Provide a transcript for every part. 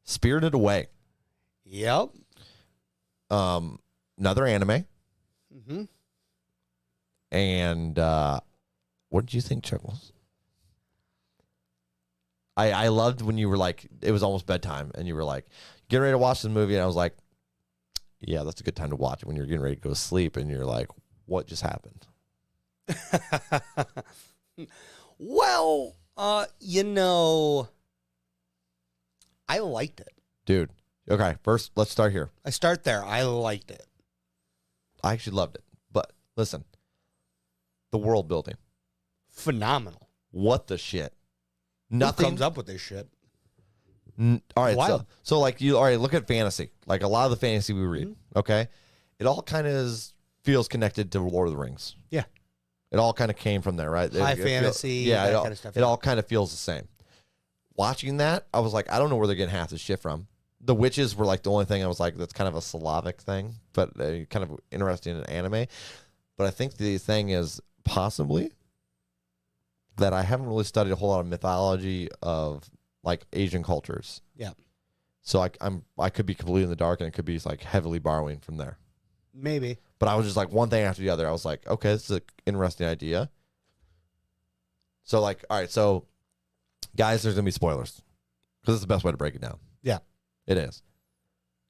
Spirited Away. Yep. Another anime. Mm-hmm. And what did you think, Chuckles? I loved when you were like, it was almost bedtime, and you were like, getting ready to watch the movie, and I was like, yeah, that's a good time to watch it when you're getting ready to go to sleep, and you're like, what just happened? Well, you know, I liked it. Dude, okay, first, let's start here. I start there. I liked it. I actually loved it. But listen, the world building. Phenomenal. What the shit? Nothing comes up with this shit. All right, Wild. so like you, all right, look at fantasy. Like a lot of the fantasy we read, okay? It all kind of feels connected to Lord of the Rings. Yeah. It all kind of came from there, right? High fantasy, that kind of stuff. It all kind of feels the same. Watching that, I was like, I don't know where they're getting half this shit from. The witches were like the only thing I was like, that's kind of a Slavic thing, but kind of interesting in anime. But I think the thing is possibly that I haven't really studied a whole lot of mythology of like Asian cultures. Yeah. So I could be completely in the dark, and it could be like heavily borrowing from there. Maybe. But I was just like one thing after the other. I was like, okay, this is an interesting idea. So like, all right, so guys, there's gonna be spoilers because it's the best way to break it down. Yeah, it is.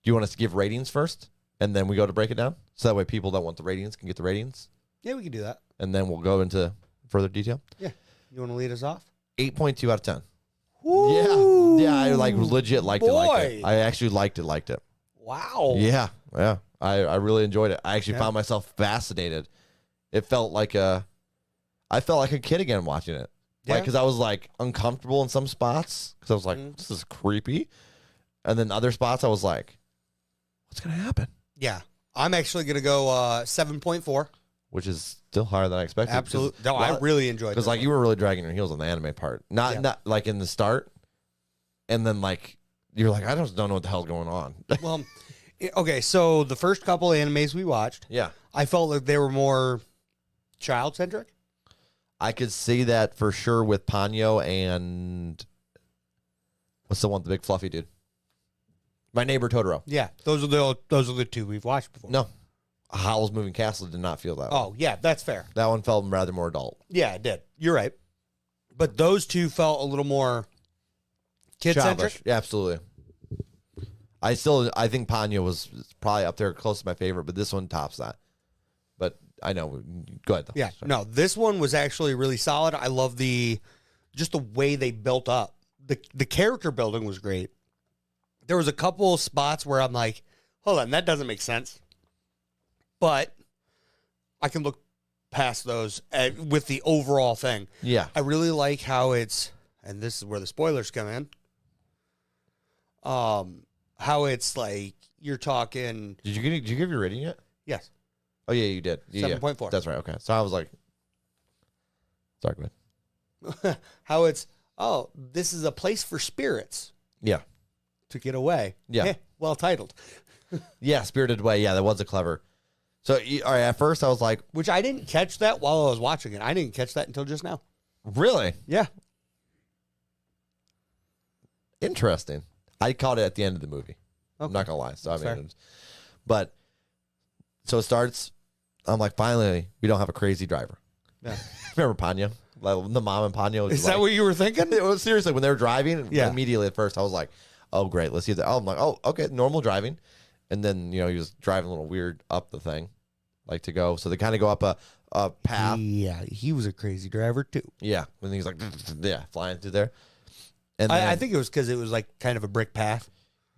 Do you want us to give ratings first, and then we go to break it down, so that way people that want the ratings can get the ratings? Yeah, we can do that. And then we'll go into further detail. Yeah. You want to lead us off? 8.2 out of 10. Woo! Yeah, I like legit liked it. I actually liked it. Wow. Yeah. I really enjoyed it. I actually found myself fascinated. It felt like I felt like a kid again watching it. Yeah. Like, because I was like uncomfortable in some spots because I was like, this is creepy, and then other spots I was like, what's gonna happen? Yeah, I'm actually gonna go 7.4, which is still higher than I expected. Absolutely. No, I really enjoyed it because like you were really dragging your heels on the anime part, not like in the start, and then like you're like, I just don't know what the hell's going on. Well, okay, so the first couple of animes we watched, I felt like they were more child centric. I could see that for sure with Ponyo and what's the one, the big fluffy dude? My Neighbor Totoro. Yeah, those are the two we've watched before. No, Howl's Moving Castle did not feel that. Oh, yeah, that's fair. That one felt rather more adult. Yeah, it did. You're right. But those two felt a little more kid-centric. Yeah, absolutely. I think Ponyo was probably up there close to my favorite, but this one tops that. But I know. Go ahead, though. Yeah, Sorry. no, this one was actually really solid. I love just the way they built up. The character building was great. There was a couple of spots where I'm like, hold on, that doesn't make sense. But I can look past those with the overall thing. Yeah. I really like how it's, and this is where the spoilers come in, how it's like you're talking. Did you give your rating yet? Yes. Oh, yeah, you did. 7.4. That's right. Okay. So I was like, sorry, go ahead. How it's, this is a place for spirits. Yeah. To get away. Yeah. Well titled. Yeah, Spirited Away. Yeah, that was a clever. So, all right, at first I was like. Which I didn't catch that while I was watching it. I didn't catch that until just now. Really? Yeah. Interesting. I caught it at the end of the movie. Okay. I'm not going to lie. So, so it starts. I'm like, finally, we don't have a crazy driver. Yeah. Remember Ponyo? Like, the mom and Ponyo. Is that what you were thinking? It was seriously when they were driving. Yeah. Immediately at first, I was like, "Oh, great, let's see that." Oh, I'm like, "Oh, okay, normal driving," and then he was driving a little weird up the thing, like to go. So they kind of go up a path. Yeah, he was a crazy driver too. Yeah, and he's like, flying through there. And I think it was because it was like kind of a brick path.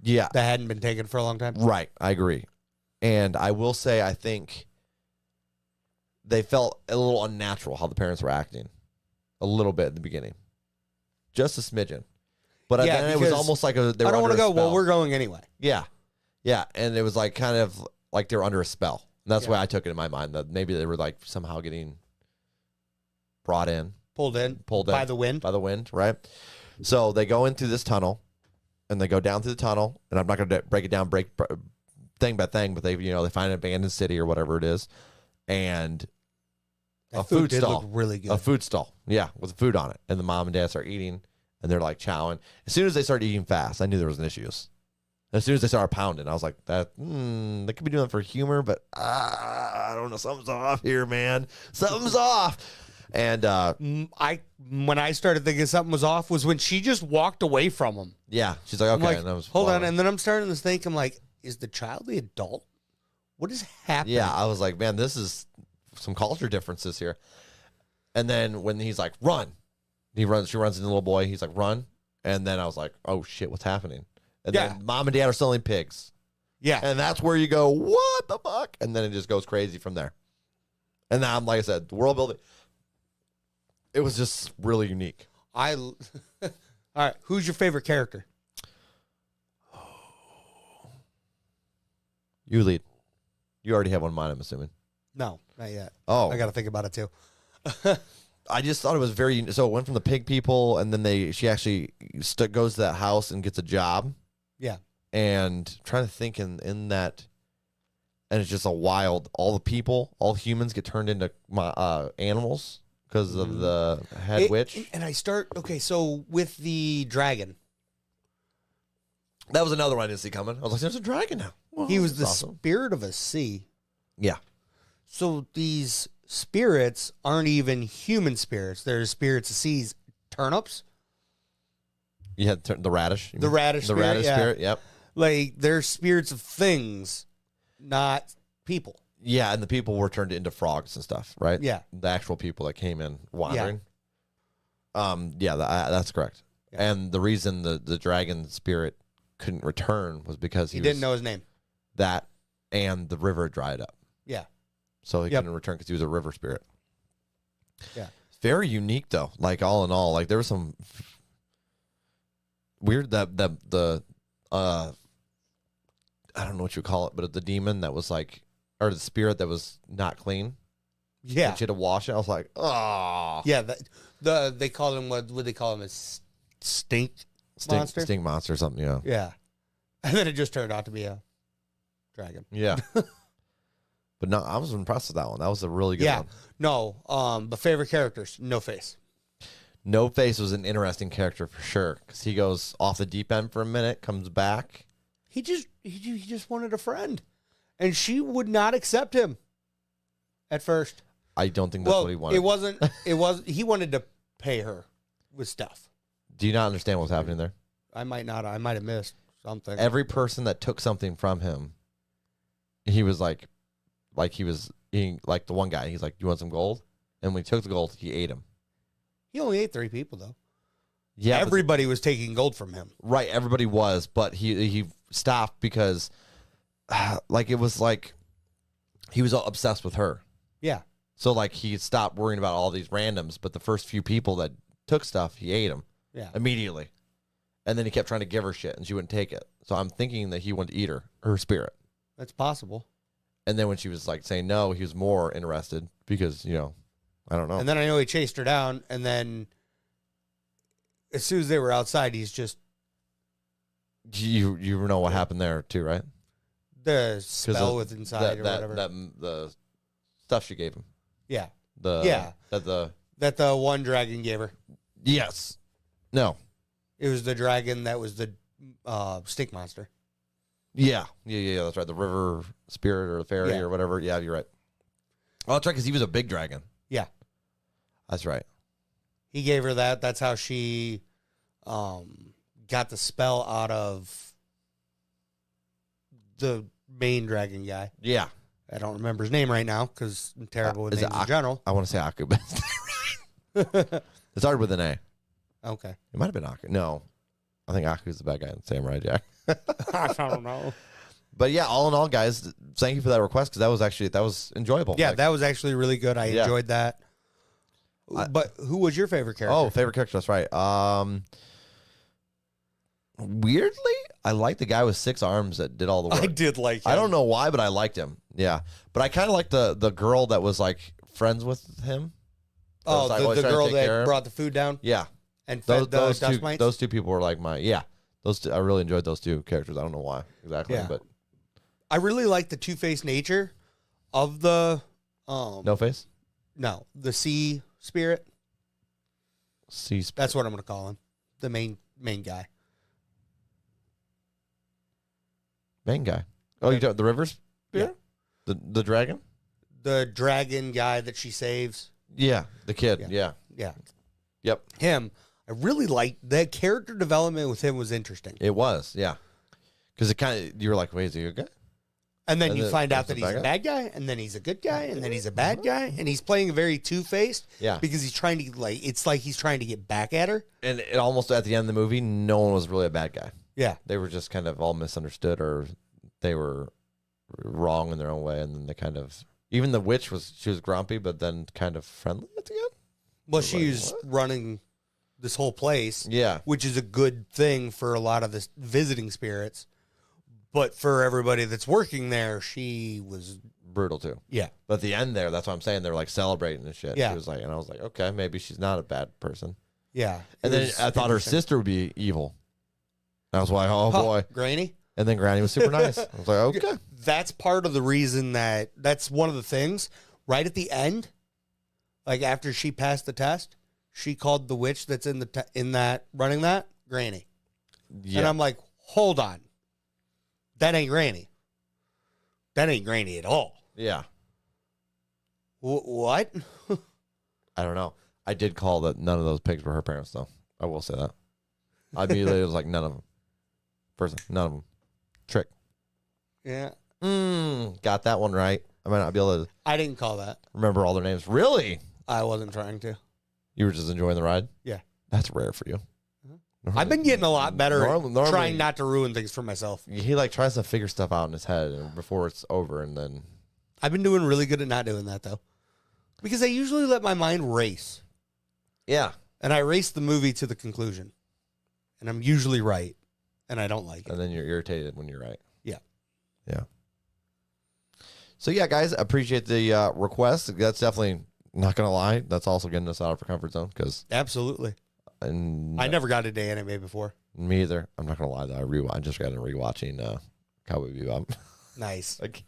Yeah, that hadn't been taken for a long time. Right, I agree. And I will say, I think they felt a little unnatural how the parents were acting, a little bit in the beginning, just a smidgen. But then it was almost like they were I don't want to go. Well, we're going anyway. Yeah, and it was like kind of like they were under a spell. And that's why I took it in my mind that maybe they were like somehow getting brought in, pulled in by the wind, right? So they go into this tunnel, and they go down through the tunnel. And I'm not going to break it down, thing by thing, but they find an abandoned city or whatever it is, and that food stall, look really good. A food stall, yeah, with food on it, and the mom and dad start eating, and they're like chowing. As soon as they started eating fast, I knew there was an issues. As soon as they started pounding, I was like, "That they could be doing it for humor, but I don't know, something's off here, man. Something's off." And when I started thinking something was off was when she just walked away from him. yeah, she's like, I'm "Okay," like, and I was hold on, following. and then I'm starting to think, I'm like, is the child the adult? What is happening? Yeah, I was like, "Man, this is some culture differences here." And then when he's like, "Run," she runs into the little boy. He's like, "Run," and then I was like, "Oh shit, what's happening?" And then mom and dad are selling pigs. Yeah. And that's where you go, what the fuck? And then it just goes crazy from there. And now, like I said, the world building, it was just really unique. All right, who's your favorite character? You lead. You already have one in mind, I'm assuming. No, not yet. Oh. I got to think about it too. I just thought it was very, so it went from the pig people, and then she actually goes to that house and gets a job. Yeah. And trying to think in that, and it's just a wild, all the people, all humans get turned into animals because of the head witch. And so with the dragon. That was another one I didn't see coming. I was like, there's a dragon now. Well, He was the awesome. spirit of a sea. Yeah. So these spirits aren't even human spirits. They're spirits of seas. Turnips? You had the radish. The radish spirit, radish yeah. spirit, yep. Like, they're spirits of things, not people. Yeah, and the people were turned into frogs and stuff, right? Yeah. The actual people that came in wandering. Yeah, that's correct. Yeah. And the reason the dragon spirit couldn't return was because He didn't know his name. That and the river dried up. Yeah. So he couldn't return because he was a river spirit. Yeah. Very unique, though. Like, all in all, like, there was some weird the I don't know what you call it, but the demon that was like, or the spirit that was not clean. Yeah. And she had to wash it. I was like, oh. Yeah. They called him, what would they call him? A stink monster? Stink monster or something, yeah. Yeah. And then it just turned out to be a dragon. Yeah. But no, I was impressed with that one. That was a really good one. No. But favorite characters, No Face. No Face was an interesting character for sure because he goes off the deep end for a minute, comes back. He just wanted a friend, and she would not accept him at first. I don't think that's what he wanted. He wanted to pay her with stuff. Do you not understand what's happening there? I might have missed something. Every person that took something from him, he was like he was eating, like the one guy. He's like, "You want some gold?" And when he took the gold, he ate him. He only ate 3 people though. Yeah, everybody was taking gold from him. Right, everybody was, but he stopped because, like, it was like he was obsessed with her. Yeah. So like he stopped worrying about all these randoms, but the first few people that took stuff, he ate them. Yeah. Immediately, and then he kept trying to give her shit, and she wouldn't take it. So I'm thinking that he wanted to eat her spirit. That's possible. And then when she was like saying no, he was more interested because I don't know. And then I know he chased her down, and then as soon as they were outside, he's just you know what happened there too, right? The spell with inside or whatever. The stuff she gave him. Yeah. That the one dragon gave her. Yes. No. It was the dragon that was the stink monster. Yeah. That's right. The river spirit or the fairy or whatever. Yeah, you're right. Oh, that's right, because he was a big dragon. Yeah. That's right. He gave her that. That's how she got the spell out of the main dragon guy. Yeah. I don't remember his name right now because I'm terrible with names in general. I want to say Aku, but it started with an A. Okay. It might have been Aku. No. I think Aku's the bad guy in Samurai Jack. I don't know. But yeah, all in all, guys, thank you for that request because that was enjoyable. Yeah, that was actually really good. I enjoyed that. But who was your favorite character? Oh, favorite character. That's right. Weirdly, I like the guy with 6 arms that did all the work. I did like him. I don't know why, but I liked him. Yeah. But I kind of like the girl that was like friends with him. Oh, the girl that brought the food down? Yeah. And fed those dust two, mites? those two people were like those two, I really enjoyed those two characters. I don't know why exactly, but I really like the two-faced nature of the No Face? No, the sea spirit. Sea spirit. That's what I'm going to call him. The main guy. Main guy. Oh, you talking the rivers? Yeah. The dragon? The dragon guy that she saves. Yeah, the kid. Yeah. Yeah. Yep. Him. I really liked the character development with him was interesting. It was, yeah. Because it kind of, you were like, wait, is he a good guy? And then And you then find out there's that a he's a bad bad guy, and then he's a good guy, and then he's a bad guy, and he's playing a very two-faced. Yeah. Because he's trying to, like, it's like he's trying to get back at her. And it almost at the end of the movie, no one was really a bad guy. Yeah. They were just kind of all misunderstood, or they were wrong in their own way. And then they kind of, even the witch she was grumpy, but then kind of friendly at the end. Well, Like, she's what? running this whole place, Yeah. which is a good thing for a lot of the visiting spirits. But for everybody that's working there, she was, Brutal too. yeah. But at the end there, that's what I'm saying. They're like celebrating and shit. Yeah. She was like, and I was like, okay, maybe she's not a bad person. Yeah. And then I thought her sister would be evil. I was like, oh boy. Granny? And then Granny was super nice. I was like, okay. That's part of the reason that's one of the things. Right at the end, like after she passed the test, she called the witch that's in that running that Granny. Yeah. And I'm like, hold on. That ain't Granny. That ain't Granny at all. Yeah. What? I don't know. I did call that none of those pigs were her parents, though. I will say that. I immediately was like, none of them. None of them. Trick. Yeah. Got that one right. I might not be able to I didn't call that. remember all their names. Really? I wasn't trying to. You were just enjoying the ride? Yeah. That's rare for you. I've been getting a lot better at Normally- trying not to ruin things for myself. He like tries to figure stuff out in his head and before it's over, and then I've been doing really good at not doing that, though. Because I usually let my mind race. yeah, And I race the movie to the conclusion. And I'm usually right. And I don't like it. and then you're irritated when you're right. Yeah. Yeah. So yeah, guys, appreciate the request. That's definitely, not gonna lie, that's also getting us out of our comfort zone because Absolutely. and I never got into anime before. me either. I'm not gonna lie though. I just got into rewatching Cowboy Bebop Nice. again.